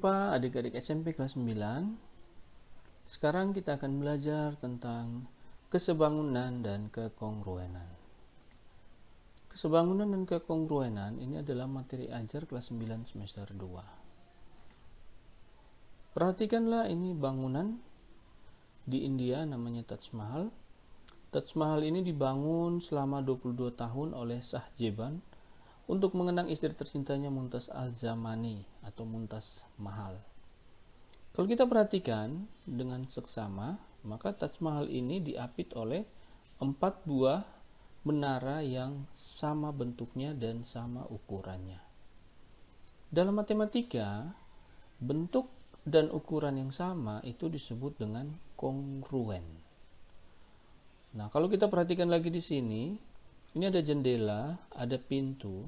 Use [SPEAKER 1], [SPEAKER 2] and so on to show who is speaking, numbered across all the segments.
[SPEAKER 1] Jumpa adik-adik SMP kelas 9. Sekarang kita akan belajar tentang kesebangunan dan kekongruenan. Kesebangunan dan kekongruenan ini adalah materi ajar kelas 9 semester 2. Perhatikanlah, ini bangunan di India namanya Taj Mahal. Taj Mahal ini dibangun selama 22 tahun oleh Shah Jahan untuk mengenang istri tercintanya Mumtaz Al-Zamani atau Mumtaz Mahal. Kalau kita perhatikan dengan seksama, maka Taj Mahal ini diapit oleh 4 buah menara yang sama bentuknya dan sama ukurannya. Dalam matematika, bentuk dan ukuran yang sama itu disebut dengan kongruen. Nah, kalau kita perhatikan lagi di sini, ini ada jendela, ada pintu.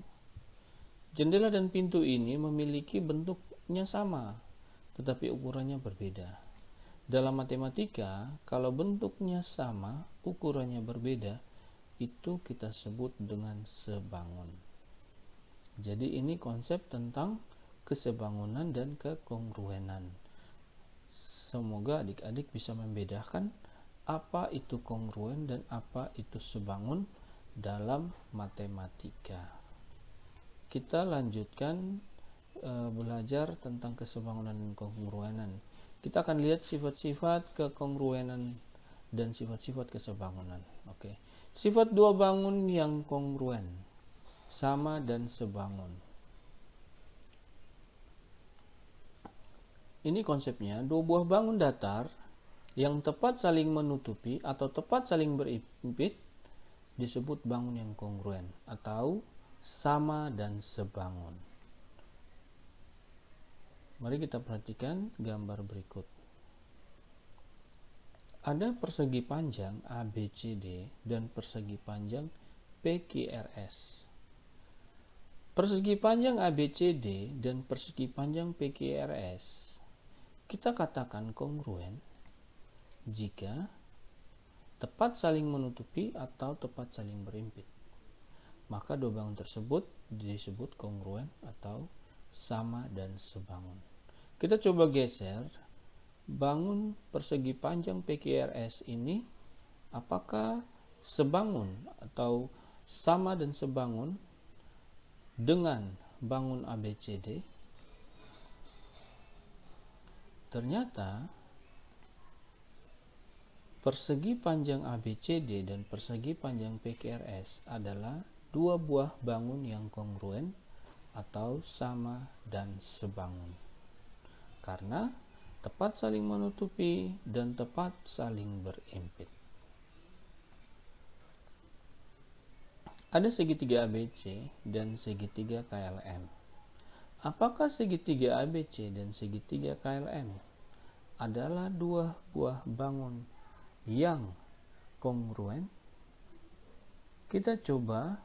[SPEAKER 1] Jendela dan pintu ini memiliki bentuknya sama, tetapi ukurannya berbeda. Dalam matematika, kalau bentuknya sama, ukurannya berbeda, itu kita sebut dengan sebangun. Jadi ini konsep tentang kesebangunan dan kekongruenan. Semoga adik-adik bisa membedakan apa itu kongruen dan apa itu sebangun dalam matematika. Kita lanjutkan belajar tentang kesebangunan dan kekongruenan. Kita akan lihat sifat-sifat kekongruenan dan sifat-sifat kesebangunan. Oke. Sifat dua bangun yang kongruen, sama dan sebangun. Ini konsepnya, dua buah bangun datar yang tepat saling menutupi atau tepat saling berimpit disebut bangun yang kongruen atau sama dan sebangun. Mari kita perhatikan gambar berikut. Ada persegi panjang ABCD dan persegi panjang PQRS. Persegi panjang ABCD dan persegi panjang PQRS kita katakan kongruen jika tepat saling menutupi atau tepat saling berimpit. Maka dua bangun tersebut disebut kongruen atau sama dan sebangun. Kita coba geser bangun persegi panjang PQRS ini, apakah sebangun atau sama dan sebangun dengan bangun ABCD? Ternyata persegi panjang ABCD dan persegi panjang PQRS adalah dua buah bangun yang kongruen atau sama dan sebangun, karena tepat saling menutupi dan tepat saling berimpit. Ada segitiga ABC dan segitiga KLM. Apakah segitiga ABC dan segitiga KLM adalah dua buah bangun yang kongruen? Kita coba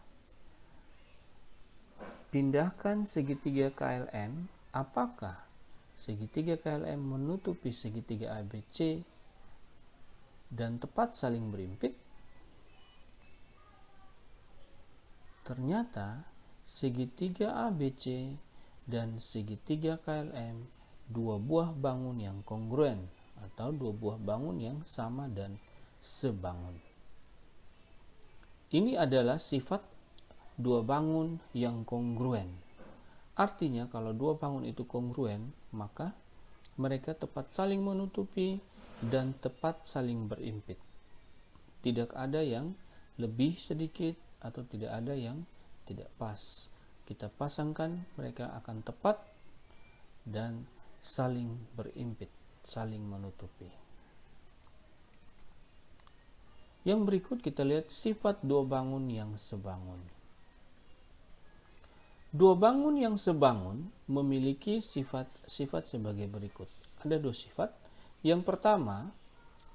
[SPEAKER 1] pindahkan segitiga KLM. Apakah segitiga KLM menutupi segitiga ABC dan tepat saling berimpit? Ternyata segitiga ABC dan segitiga KLM dua buah bangun yang kongruen atau dua buah bangun yang sama dan sebangun. Ini adalah sifat dua bangun yang kongruen. Artinya kalau dua bangun itu kongruen, maka mereka tepat saling menutupi dan tepat saling berimpit. Tidak ada yang lebih sedikit atau tidak ada yang tidak pas. Kita pasangkan, mereka akan tepat dan saling berimpit, saling menutupi. Yang berikut kita lihat sifat dua bangun yang sebangun. Dua bangun yang sebangun memiliki sifat-sifat sebagai berikut. Ada dua sifat. Yang pertama,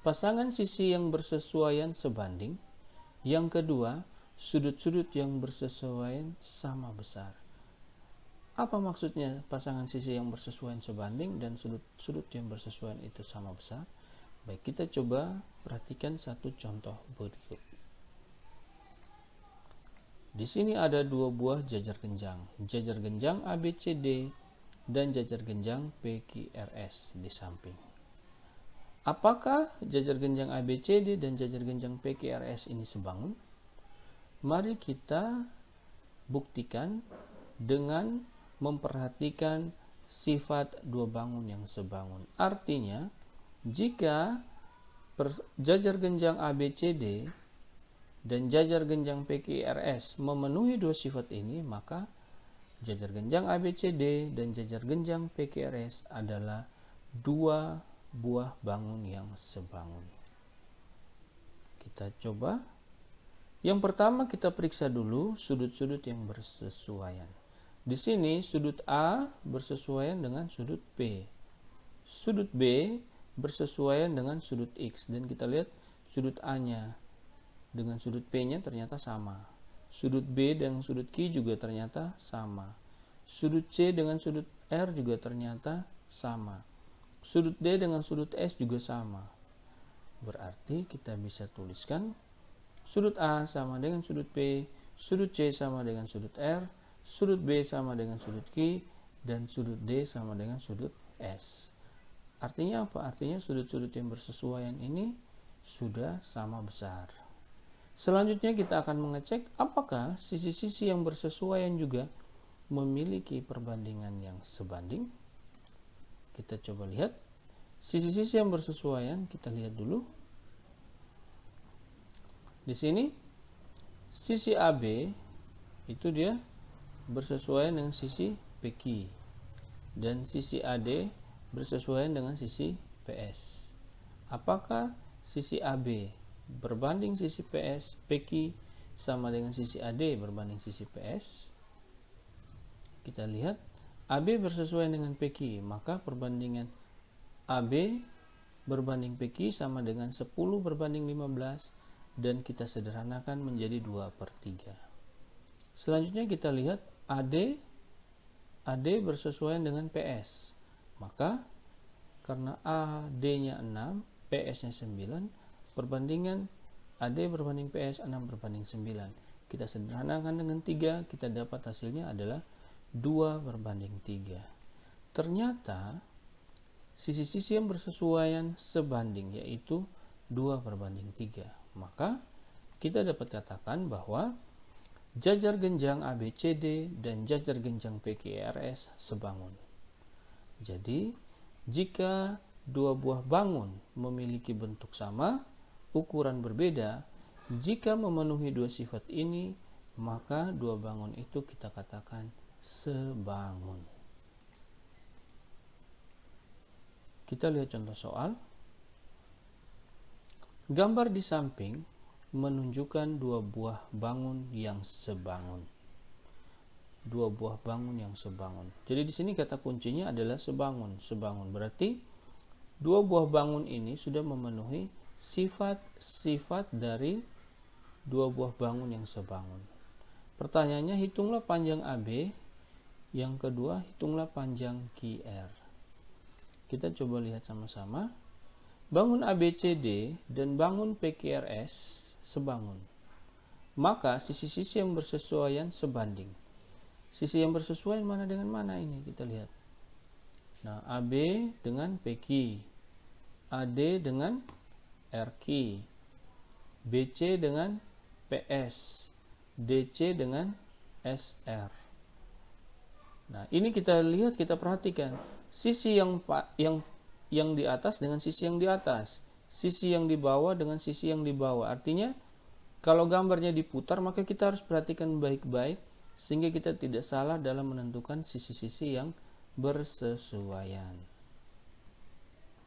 [SPEAKER 1] pasangan sisi yang bersesuaian sebanding. Yang kedua, sudut-sudut yang bersesuaian sama besar. Apa maksudnya pasangan sisi yang bersesuaian sebanding dan sudut-sudut yang bersesuaian itu sama besar? Baik, kita coba perhatikan satu contoh berikut. Di sini ada dua buah jajar genjang. Jajar genjang ABCD dan jajar genjang PQRS di samping. Apakah jajar genjang ABCD dan jajar genjang PQRS ini sebangun? Mari kita buktikan dengan memperhatikan sifat dua bangun yang sebangun. Artinya, jika jajar genjang ABCD dan jajar genjang PQRS memenuhi dua sifat ini, maka jajar genjang ABCD dan jajar genjang PQRS adalah dua buah bangun yang sebangun. Kita coba. Yang pertama kita periksa dulu sudut-sudut yang bersesuaian. Di sini sudut A bersesuaian dengan sudut B. Sudut B bersesuaian dengan sudut X, dan kita lihat sudut A-nya dengan sudut P-nya ternyata sama. Sudut B dengan sudut Q juga ternyata sama. Sudut C dengan sudut R juga ternyata sama. Sudut D dengan sudut S juga sama. Berarti kita bisa tuliskan sudut A sama dengan sudut P, sudut C sama dengan sudut R, sudut B sama dengan sudut Q, dan sudut D sama dengan sudut S. Artinya apa? Artinya sudut-sudut yang bersesuaian ini sudah sama besar. Selanjutnya kita akan mengecek apakah sisi-sisi yang bersesuaian juga memiliki perbandingan yang sebanding. Kita coba lihat. Sisi-sisi yang bersesuaian kita lihat dulu. Di sini sisi AB itu dia bersesuaian dengan sisi PQ, dan sisi AD bersesuaian dengan sisi PS. Apakah sisi AB berbanding sisi PS PQ sama dengan sisi AD berbanding sisi PS? Kita lihat AB bersesuaian dengan PQ, maka perbandingan AB berbanding PQ sama dengan 10 berbanding 15, dan kita sederhanakan menjadi 2/3. Selanjutnya kita lihat AD bersesuaian dengan PS, maka karena AD-nya 6, PS-nya 9, perbandingan AD berbanding PS 6 berbanding 9. Kita sederhanakan dengan 3, kita dapat hasilnya adalah 2/3. Ternyata sisi-sisi yang bersesuaian sebanding, yaitu 2/3. Maka kita dapat katakan bahwa jajar genjang ABCD dan jajar genjang PQRS sebangun. Jadi, jika dua buah bangun memiliki bentuk sama, ukuran berbeda, jika memenuhi dua sifat ini, maka dua bangun itu kita katakan sebangun. Kita lihat contoh soal. Gambar di samping menunjukkan dua buah bangun yang sebangun. Dua buah bangun yang sebangun. Jadi di sini kata kuncinya adalah sebangun. Sebangun berarti dua buah bangun ini sudah memenuhi sifat-sifat dari dua buah bangun yang sebangun. Pertanyaannya, hitunglah panjang AB. Yang kedua, hitunglah panjang QR. Kita coba lihat sama-sama. Bangun ABCD dan bangun PQRS sebangun. Maka sisi-sisi yang bersesuaian sebanding. Sisi yang bersesuaian mana dengan mana ini? Kita lihat. Nah, AB dengan PQ, AD dengan RQ, BC dengan PS, DC dengan SR. Nah, ini kita lihat, kita perhatikan sisi yang di atas dengan sisi yang di atas, sisi yang di bawah dengan sisi yang di bawah. Artinya, kalau gambarnya diputar, maka kita harus perhatikan baik-baik sehingga kita tidak salah dalam menentukan sisi-sisi yang bersesuaian.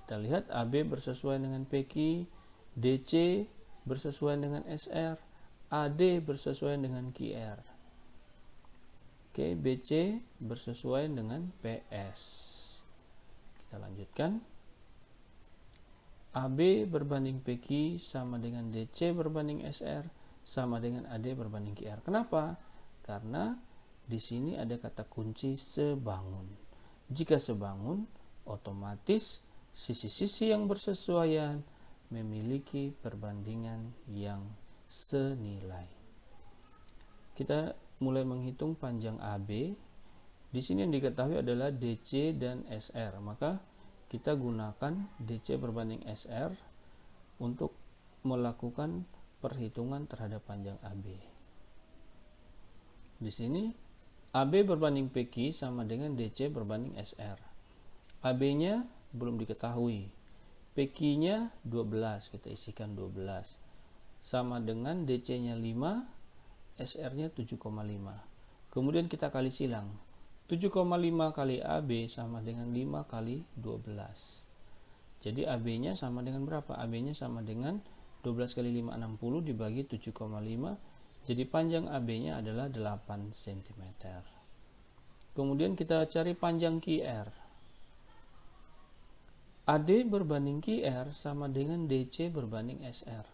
[SPEAKER 1] Kita lihat AB bersesuaian dengan PQ, DC bersesuaian dengan SR, AD bersesuaian dengan QR. Oke, BC bersesuaian dengan PS. Kita lanjutkan. AB berbanding PQ sama dengan DC berbanding SR sama dengan AD berbanding QR. Kenapa? Karena di sini ada kata kunci sebangun. Jika sebangun, otomatis sisi-sisi yang bersesuaian memiliki perbandingan yang senilai. Kita mulai menghitung panjang AB. Di sini yang diketahui adalah DC dan SR, maka kita gunakan DC berbanding SR untuk melakukan perhitungan terhadap panjang AB. Di sini AB berbanding PQ sama dengan DC berbanding SR. AB-nya belum diketahui. PQ-nya 12, kita isikan 12. Sama dengan DC-nya 5, SR-nya 7,5. Kemudian kita kali silang. 7,5 kali AB sama dengan 5 kali 12. Jadi AB-nya sama dengan berapa? AB-nya sama dengan 12 kali 5, 60 dibagi 7,5. Jadi panjang AB-nya adalah 8 cm. Kemudian kita cari panjang QR. AD berbanding QR sama dengan DC berbanding SR.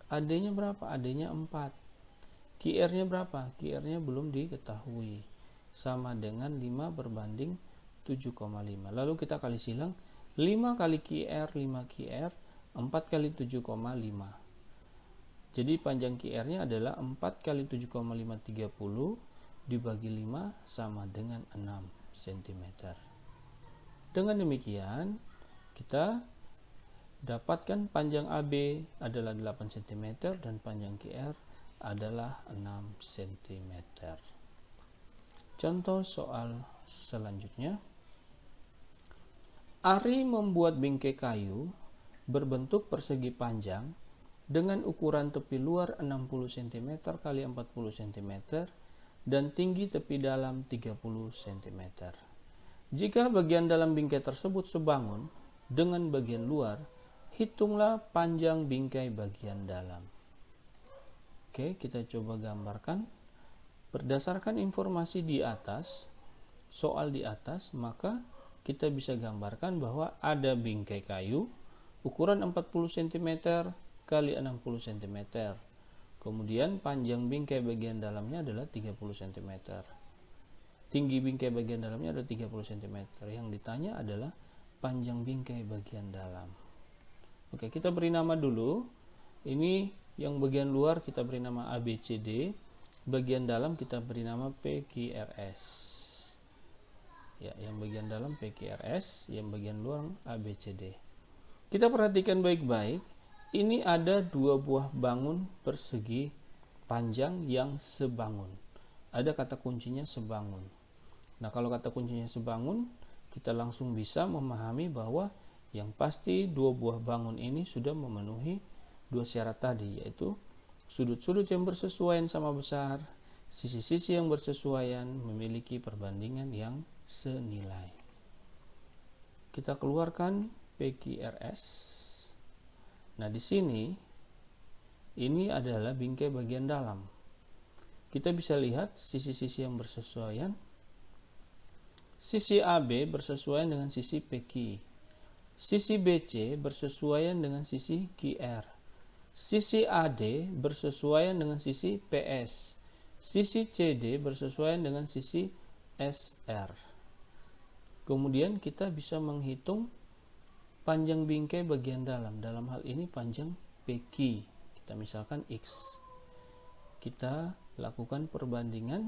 [SPEAKER 1] AD-nya berapa? AD-nya 4. QR-nya berapa? QR-nya belum diketahui. Sama dengan 5 berbanding 7,5. Lalu kita kali silang. 5 kali QR, 5 QR, 4 kali 7,5. Jadi panjang QR-nya adalah 4 kali 7,5, 30 dibagi 5 sama dengan 6 cm. Dengan demikian, kita dapatkan panjang AB adalah 8 cm dan panjang QR adalah 6 cm. Contoh soal selanjutnya. Ari membuat bingkai kayu berbentuk persegi panjang dengan ukuran tepi luar 60 cm x 40 cm dan tinggi tepi dalam 30 cm. Jika bagian dalam bingkai tersebut sebangun dengan bagian luar, hitunglah panjang bingkai bagian dalam. Oke, kita coba gambarkan. Berdasarkan informasi di atas, soal di atas, maka kita bisa gambarkan bahwa ada bingkai kayu ukuran 40 cm kali 60 cm. Kemudian panjang bingkai bagian dalamnya adalah 30 cm. Tinggi bingkai bagian dalamnya adalah 30 cm. Yang ditanya adalah panjang bingkai bagian dalam. Oke, kita beri nama dulu. Ini yang bagian luar kita beri nama ABCD. Bagian dalam kita beri nama PQRS. Ya, yang bagian dalam PQRS, yang bagian luar ABCD. Kita perhatikan baik-baik. Ini ada dua buah bangun persegi panjang yang sebangun. Ada kata kuncinya sebangun. Nah, kalau kata kuncinya sebangun, kita langsung bisa memahami bahwa yang pasti dua buah bangun ini sudah memenuhi dua syarat tadi, yaitu sudut-sudut yang bersesuaian sama besar, sisi-sisi yang bersesuaian, memiliki perbandingan yang senilai. Kita keluarkan PQRS. Nah, di sini ini adalah bingkai bagian dalam. Kita bisa lihat sisi-sisi yang bersesuaian. Sisi AB bersesuaian dengan sisi PQ. Sisi BC bersesuaian dengan sisi QR. Sisi AD bersesuaian dengan sisi PS. Sisi CD bersesuaian dengan sisi SR. Kemudian kita bisa menghitung panjang bingkai bagian dalam. Dalam hal ini panjang PQ. Kita misalkan X. Kita lakukan perbandingan.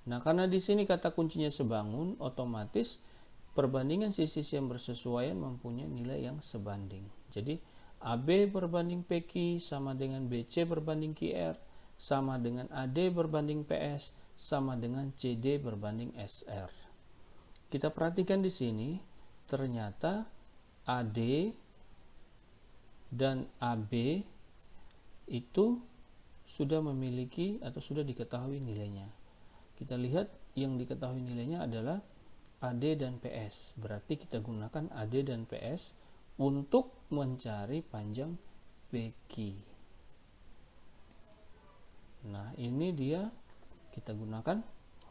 [SPEAKER 1] Nah, karena di sini kata kuncinya sebangun, otomatis perbandingan sisi yang bersesuaian mempunyai nilai yang sebanding. Jadi AB berbanding PQ sama dengan BC berbanding QR, sama dengan AD berbanding PS, sama dengan CD berbanding SR. Kita perhatikan di sini, ternyata AD dan AB itu sudah memiliki atau sudah diketahui nilainya. Kita lihat yang diketahui nilainya adalah AD dan PS. Berarti kita gunakan AD dan PS untuk mencari panjang PQ. Nah, ini dia kita gunakan.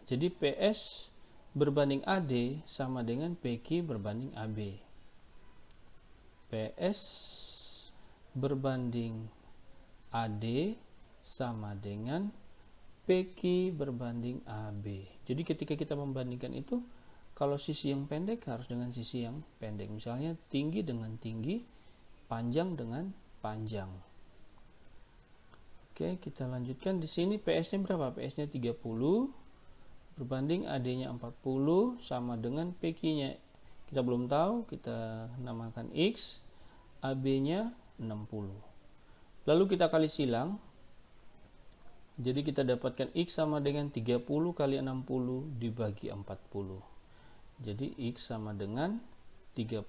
[SPEAKER 1] Jadi PS berbanding AD sama dengan PQ berbanding AB. PS berbanding AD sama dengan PQ berbanding AB. Jadi ketika kita membandingkan itu, kalau sisi yang pendek harus dengan sisi yang pendek. Misalnya tinggi dengan tinggi, panjang dengan panjang. Oke, kita lanjutkan. Di sini PS-nya berapa? PS-nya 30. berbanding AD-nya 40 sama dengan PQ-nya. Kita belum tahu, kita namakan X, AB-nya 60. Lalu kita kali silang. Jadi kita dapatkan X sama dengan 30 kali 60 dibagi 40. Jadi X sama dengan 30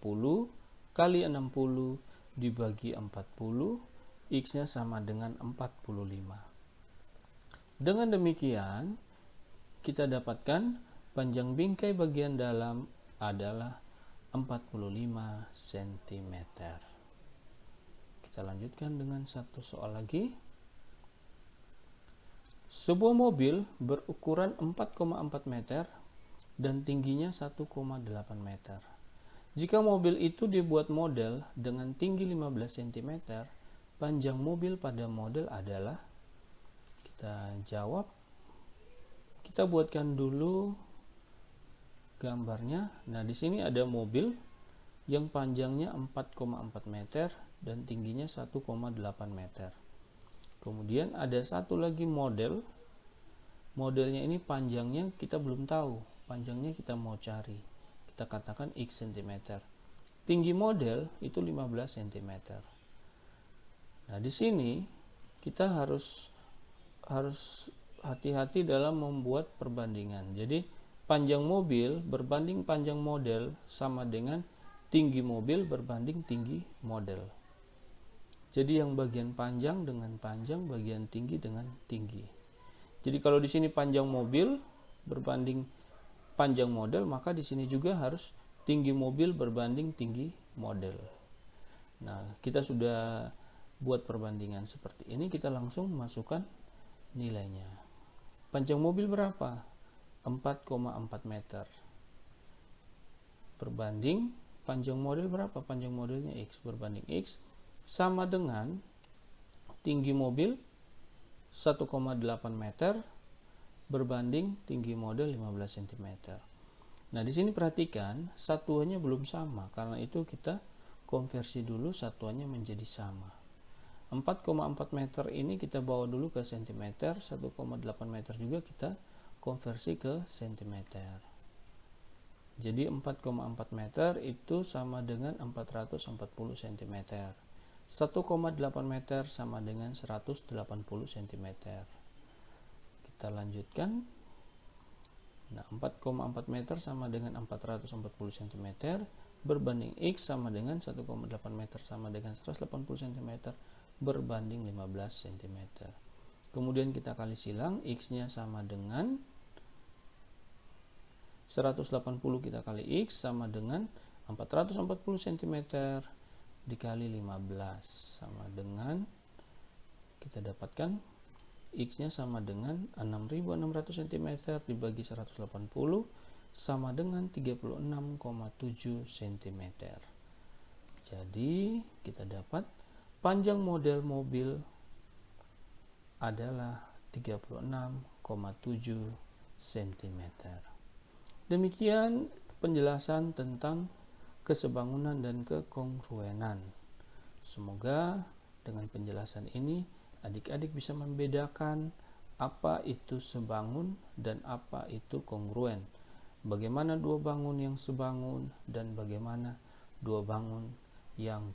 [SPEAKER 1] kali 60 dibagi 40, X-nya sama dengan 45. Dengan demikian, kita dapatkan panjang bingkai bagian dalam adalah 45 cm. Kita lanjutkan dengan satu soal lagi. Sebuah mobil berukuran 4,4 meter dan tingginya 1,8 meter. Jika mobil itu dibuat model dengan tinggi 15 cm, panjang mobil pada model adalah, kita jawab, kita buatkan dulu gambarnya. Nah, di sini ada mobil yang panjangnya 4,4 meter dan tingginya 1,8 meter. Kemudian ada satu lagi model. Modelnya ini panjangnya kita belum tahu, panjangnya kita mau cari. Kita katakan X cm. Tinggi model itu 15 cm. Nah, di sini kita harus hati-hati dalam membuat perbandingan. Jadi panjang mobil berbanding panjang model sama dengan tinggi mobil berbanding tinggi model. Jadi yang bagian panjang dengan panjang, bagian tinggi dengan tinggi. Jadi kalau di sini panjang mobil berbanding panjang model, maka di sini juga harus tinggi mobil berbanding tinggi model. Nah, kita sudah buat perbandingan seperti ini, kita langsung masukkan nilainya. Panjang mobil berapa? 4,4 meter. Berbanding panjang model berapa? Panjang modelnya X berbanding X sama dengan tinggi mobil 1,8 meter berbanding tinggi model 15 cm. Nah, di sini perhatikan satuannya belum sama, karena itu kita konversi dulu satuannya menjadi sama. 4,4 meter ini kita bawa dulu ke cm, 1,8 meter juga kita konversi ke cm. Jadi 4,4 meter itu sama dengan 440 cm. 1,8 meter sama dengan 180 cm. Kita lanjutkan. Nah, 4,4 meter sama dengan 440 cm berbanding X sama dengan 1,8 meter sama dengan 180 cm berbanding 15 cm. Kemudian kita kali silang, X-nya sama dengan 180 kita kali X sama dengan 440 cm dikali 15 sama dengan, kita dapatkan X-nya sama dengan 6.600 cm dibagi 180 sama dengan 36,7 cm. Jadi kita dapat panjang model mobil adalah 36,7 cm. Demikian penjelasan tentang kesebangunan dan kekongruenan. Semoga dengan penjelasan ini adik-adik bisa membedakan apa itu sebangun dan apa itu kongruen. Bagaimana dua bangun yang sebangun dan bagaimana dua bangun yang